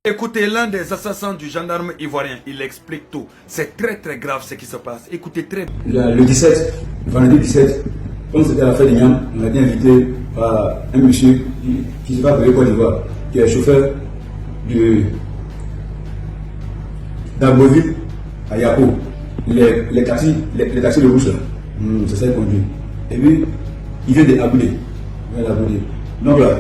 Écoutez, l'un des assassins du gendarme ivoirien, il explique tout. C'est très grave ce qui se passe. Écoutez très bien. Le 17, vendredi 17, comme c'était la fête de Niam, on a été invité par un monsieur qui se va de Côte d'Ivoire, qui est chauffeur d'Agboville à Yapo. Les taxis de rouge là, c'est ça qu'il conduit. Et puis, il vient d'Aboudé. Donc là,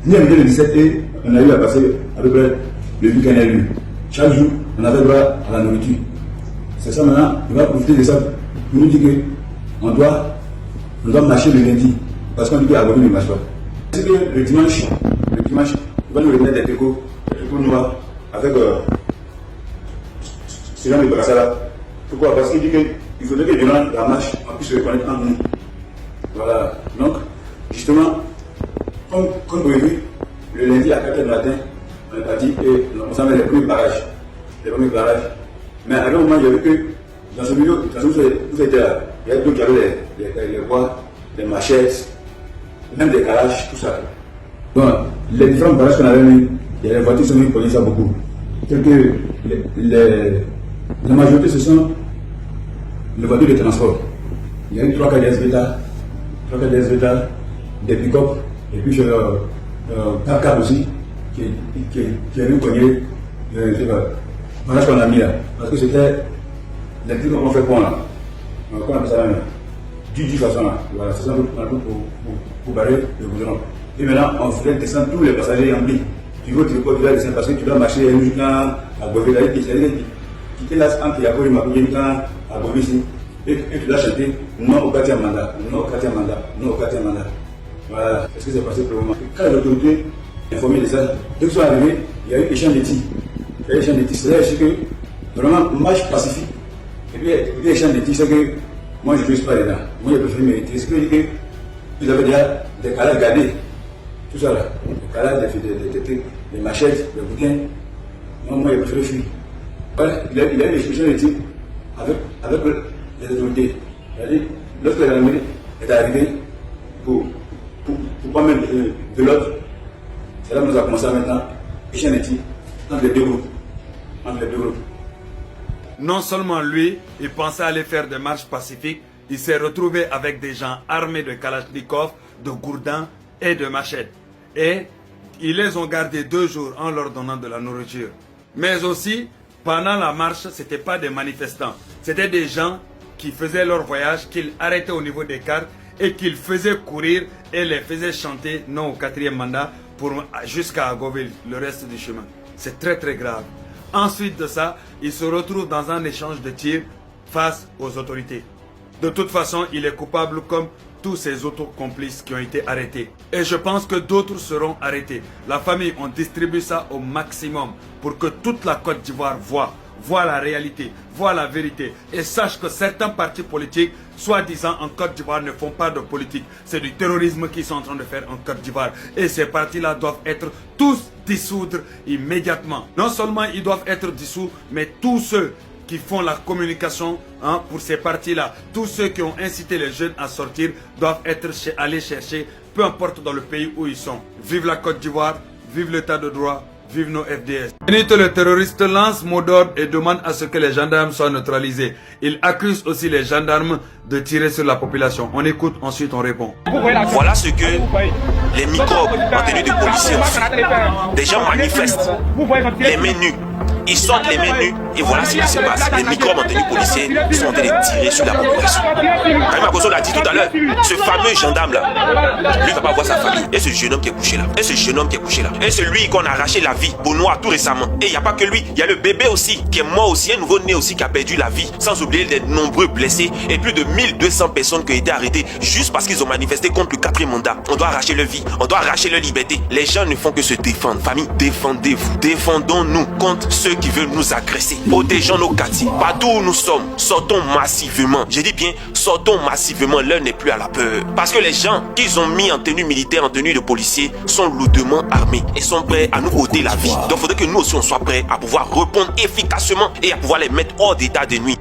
nous avons le 17 et on a eu à passer à peu près le week-end à lui. Chaque jour, on avait droit à la nourriture. C'est ça maintenant, il va profiter de ça pour nous dire qu'on doit marcher le lundi. Parce qu'on dit qu'à Agboville ne marche pas. C'est que le dimanche, il va nous remettre des tricot noirs avec ce genre de brassard là. Pourquoi? Parce qu'il dit qu'il faudrait que durant la marche, on puisse se reconnaître entre nous. Voilà. Donc, justement, comme prévu, le lundi à 4h du matin, on est parti et on s'en met les premiers barrages. Mais à un moment, il y a vu que dans ce milieu, vous étiez là, il y a d'autres qui avaient les bois, les machettes, même des calages, tout ça. Donc, les différents barrages qu'on avait mis, il y a les voitures qui sont venues ça beaucoup. C'est que la majorité, ce sont les voitures de transport. Il y a eu 3 cas d'SVTA, des pick-up, et puis j'ai 4 cas aussi qui est venu cogner voilà ce qu'on a mis là. Parce que c'était les trucs qu'on fait point là. On appelle ça là. Du façon là. Voilà, c'est ça qu'on a pour barrer le goudron. Et maintenant, on voulait descendre tous les passagers en bille. Tu veux, tu dois descendre parce que tu dois marcher à Agboville, quitter là entre Yapo et Makouyé à Agboville ici. Et tu dois chanter non au 4e mandat. Voilà, c'est ce qui s'est passé pour le moment. Quand l'autorité est informée de ça, dès qu'ils sont arrivés, il y a eu échange de tirs. C'est-à-dire que vraiment, marche pacifique. Et puis, échange de tirs, c'est que moi je ne suis pas dedans. Moi, je préfère mériter. C'est que ils avaient déjà des calages gardés. Tout ça là. Des calages, des machettes, des bouquins. Moi, je préfère fuir. Voilà, il a eu des échanges de tirs avec les autorités. C'est-à-dire, lorsque la gendarmerie est arrivée pour pas mettre de l'autre, c'est là que nous avons commencé à maintenant échanger des tirs entre les deux groupes. Non seulement lui, il pensait aller faire des marches pacifiques, il s'est retrouvé avec des gens armés de kalachnikov, de gourdins et de machettes. Et ils les ont gardés 2 jours en leur donnant de la nourriture. Mais aussi, pendant la marche, ce n'étaient pas des manifestants. C'était des gens qui faisaient leur voyage, qu'ils arrêtaient au niveau des cartes et qu'ils faisaient courir et les faisaient chanter non au 4e mandat jusqu'à Agboville, le reste du chemin. C'est très grave. Ensuite de ça, il se retrouve dans un échange de tirs face aux autorités. De toute façon, il est coupable comme tous ses autres complices qui ont été arrêtés. Et je pense que d'autres seront arrêtés. La famille, on distribue ça au maximum pour que toute la Côte d'Ivoire voit la réalité, voit la vérité et sache que certains partis politiques, soi-disant en Côte d'Ivoire, ne font pas de politique. C'est du terrorisme qu'ils sont en train de faire en Côte d'Ivoire. Et ces partis-là doivent être tous dissoudre immédiatement. Non seulement ils doivent être dissous, mais tous ceux qui font la communication pour ces partis-là, tous ceux qui ont incité les jeunes à sortir doivent aller chercher, peu importe dans le pays où ils sont. Vive la Côte d'Ivoire, vive l'état de droit, vive nos FDS. Benito le terroriste lance mot d'ordre et demande à ce que les gendarmes soient neutralisés. Il accuse aussi les gendarmes de tirer sur la population. On écoute, ensuite on répond. Voilà ce que les microbes en tenue de policiers ont fait. Des gens manifestent, les mains nues. Ils sortent les mains nues et voilà ce qui se passe. Les microbes en tenue policier sont en train de tirer sur la population. Karim Akosso l'a dit tout à l'heure, ce fameux gendarme là, lui va pas voir sa famille. Et ce jeune homme qui est couché là. Et celui qu'on a arraché la vie, Benoît, tout récemment. Et il n'y a pas que lui, il y a le bébé aussi qui est mort aussi, un nouveau-né aussi qui a perdu la vie. Sans oublier les nombreux blessés et plus de 1200 personnes qui ont été arrêtées juste parce qu'ils ont manifesté contre le 4e mandat. On doit arracher leur vie, on doit arracher leur liberté. Les gens ne font que se défendre. Famille, défendez-vous. Défendons-nous contre ceux qui veulent nous agresser. Protégeons nos quartiers. Partout où nous sommes, sortons massivement. Je dis bien, sortons massivement. L'heure n'est plus à la peur. Parce que les gens qu'ils ont mis en tenue militaire, en tenue de policier, sont lourdement armés et sont prêts à nous ôter la vie. Donc il faudrait que nous aussi on soit prêts à pouvoir répondre efficacement et à pouvoir les mettre hors d'état de nuit.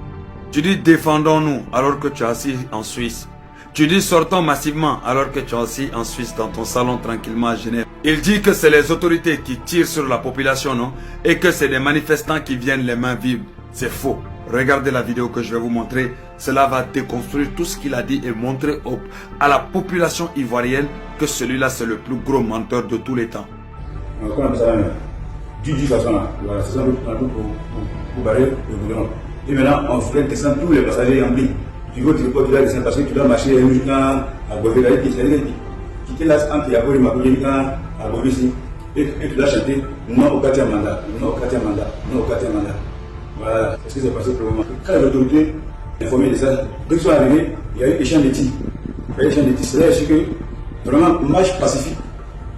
Tu dis défendons-nous alors que tu es assis en Suisse. Tu dis sortons massivement alors que tu es aussi en Suisse dans ton salon tranquillement à Genève. Il dit que c'est les autorités qui tirent sur la population, non? Et que c'est des manifestants qui viennent les mains vides. C'est faux. Regardez la vidéo que je vais vous montrer. Cela va déconstruire tout ce qu'il a dit et montrer à la population ivoirienne que celui-là c'est le plus gros menteur de tous les temps. On appelle ça du façon là. Voilà, c'est ça pour barrer le gouvernement. Et maintenant, on ferait descendre tous les passagers en ville. Tu veux, tu peux te descendre parce que tu dois marcher jusqu'à Bové, quitter là entre Yabo et Makouli à Bové ici. Et tu dois chanter non au 4e mandat, non au 4e mandat, non au 4e mandat. Voilà, c'est ce qui s'est passé pour le moment. Quand l'autorité est informée de ça, dès qu'ils sont arrivés, il y a eu échange de tirs. Il y a eu échange de tirs. C'est-à-dire que vraiment, marche pacifique.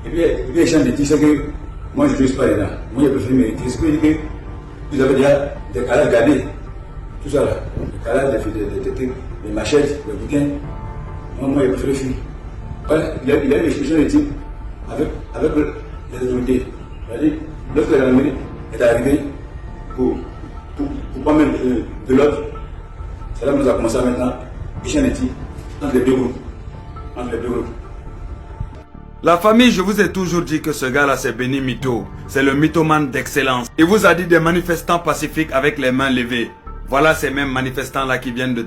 Et puis, échange de tirs, c'est que moi, je ne suis pas dedans. Moi, j'ai préféré mériter. C'est ce que vous avez déjà des cas gardés. Tout ça là. Des cas des machettes, des bouquins. Moi, j'ai préféré fuir. Voilà, il y a eu des échanges de tirs avec les autorités. C'est-à-dire, lorsque la gendarmerie est arrivée pour pas mettre de l'ordre, c'est là que nous avons commencé maintenant échanger de tirs entre les deux groupes. La famille, je vous ai toujours dit que ce gars-là, c'est Béni Mito. C'est le mythomane d'excellence. Il vous a dit des manifestants pacifiques avec les mains levées. Voilà ces mêmes manifestants-là qui viennent de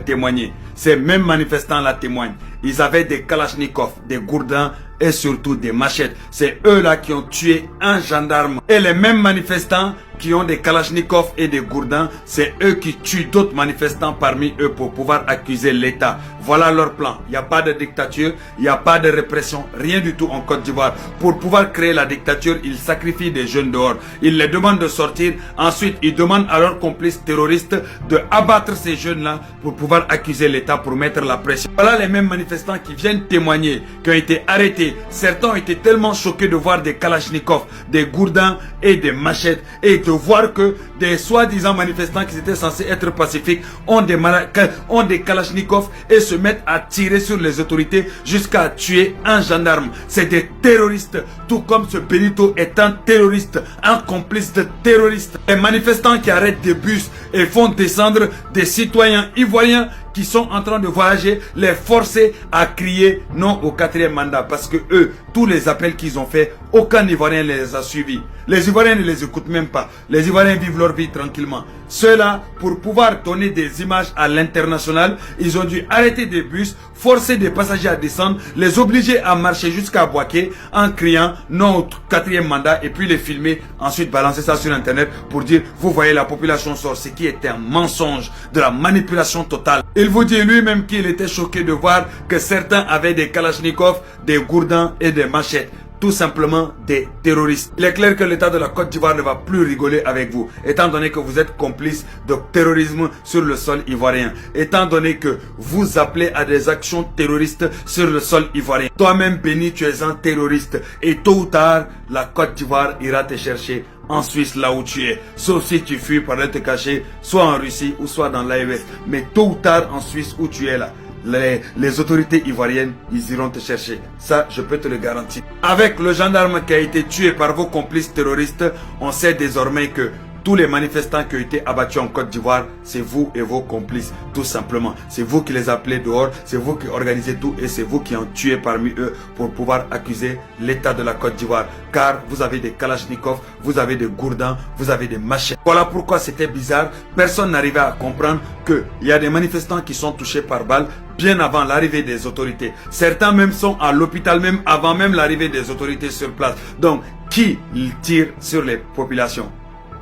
témoigner. Ces mêmes manifestants-là témoignent. Ils avaient des kalachnikovs, des gourdins et surtout des machettes. C'est eux-là qui ont tué un gendarme. Et les mêmes manifestants qui ont des kalachnikovs et des gourdins, c'est eux qui tuent d'autres manifestants parmi eux pour pouvoir accuser l'État. Voilà leur plan. Il n'y a pas de dictature, il n'y a pas de répression, rien du tout en Côte d'Ivoire. Pour pouvoir créer la dictature, ils sacrifient des jeunes dehors. Ils les demandent de sortir. Ensuite, ils demandent à leurs complices terroristes de abattre ces jeunes-là pour pouvoir accuser l'État, pour mettre la pression. Voilà les mêmes manifestants qui viennent témoigner, qui ont été arrêtés. Certains ont été tellement choqués de voir des kalachnikovs, des gourdins et des machettes et de voir que des soi-disant manifestants qui étaient censés être pacifiques ont des kalachnikovs et se mettent à tirer sur les autorités jusqu'à tuer un gendarme. C'est des terroristes, tout comme ce Benito est un terroriste, un complice de terroristes. Les manifestants qui arrêtent des bus et font descendre des citoyens ivoiriens qui sont en train de voyager, les forcer à crier non au 4e mandat. Parce que eux, tous les appels qu'ils ont fait, aucun Ivoirien ne les a suivis. Les Ivoiriens ne les écoutent même pas. Les Ivoiriens vivent leur vie tranquillement. Ceux-là, pour pouvoir donner des images à l'international, ils ont dû arrêter des bus, forcer des passagers à descendre, les obliger à marcher jusqu'à Boaké en criant non au 4e mandat et puis les filmer, ensuite balancer ça sur internet pour dire vous voyez la population sort, ce qui était un mensonge, de la manipulation totale. Il vous dit lui-même qu'il était choqué de voir que certains avaient des kalachnikovs, des gourdins et des machettes. Tout simplement des terroristes. Il est clair que l'État de la Côte d'Ivoire ne va plus rigoler avec vous, étant donné que vous êtes complice de terrorisme sur le sol ivoirien, étant donné que vous appelez à des actions terroristes sur le sol ivoirien. Toi-même, Béni, tu es un terroriste et tôt ou tard, la Côte d'Ivoire ira te chercher en Suisse là où tu es, sauf si tu fuis pour aller te cacher soit en Russie ou soit dans l'AES. Mais tôt ou tard en Suisse où tu es là, les autorités ivoiriennes, ils iront te chercher. Ça, je peux te le garantir. Avec le gendarme qui a été tué par vos complices terroristes, on sait désormais que tous les manifestants qui ont été abattus en Côte d'Ivoire, c'est vous et vos complices, tout simplement. C'est vous qui les appelez dehors, c'est vous qui organisez tout et c'est vous qui en tuez parmi eux pour pouvoir accuser l'État de la Côte d'Ivoire. Car vous avez des kalachnikovs, vous avez des gourdins, vous avez des machettes. Voilà pourquoi c'était bizarre. Personne n'arrivait à comprendre qu'il y a des manifestants qui sont touchés par balle bien avant l'arrivée des autorités. Certains même sont à l'hôpital même avant même l'arrivée des autorités sur place. Donc, qui tire sur les populations?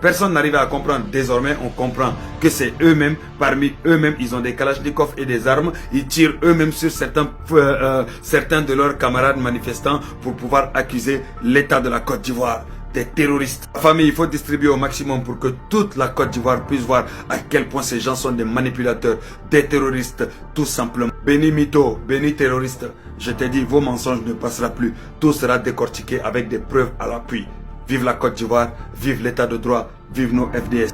Personne n'arrive à comprendre. Désormais, on comprend que c'est eux-mêmes, parmi eux-mêmes, ils ont des kalachnikovs et des armes. Ils tirent eux-mêmes sur certains de leurs camarades manifestants pour pouvoir accuser l'État de la Côte d'Ivoire des terroristes. La famille, il faut distribuer au maximum pour que toute la Côte d'Ivoire puisse voir à quel point ces gens sont des manipulateurs, des terroristes, tout simplement. Béni Mito, béni terroriste, je t'ai dit, vos mensonges ne passeront plus. Tout sera décortiqué avec des preuves à l'appui. Vive la Côte d'Ivoire, vive l'état de droit, vive nos FDS.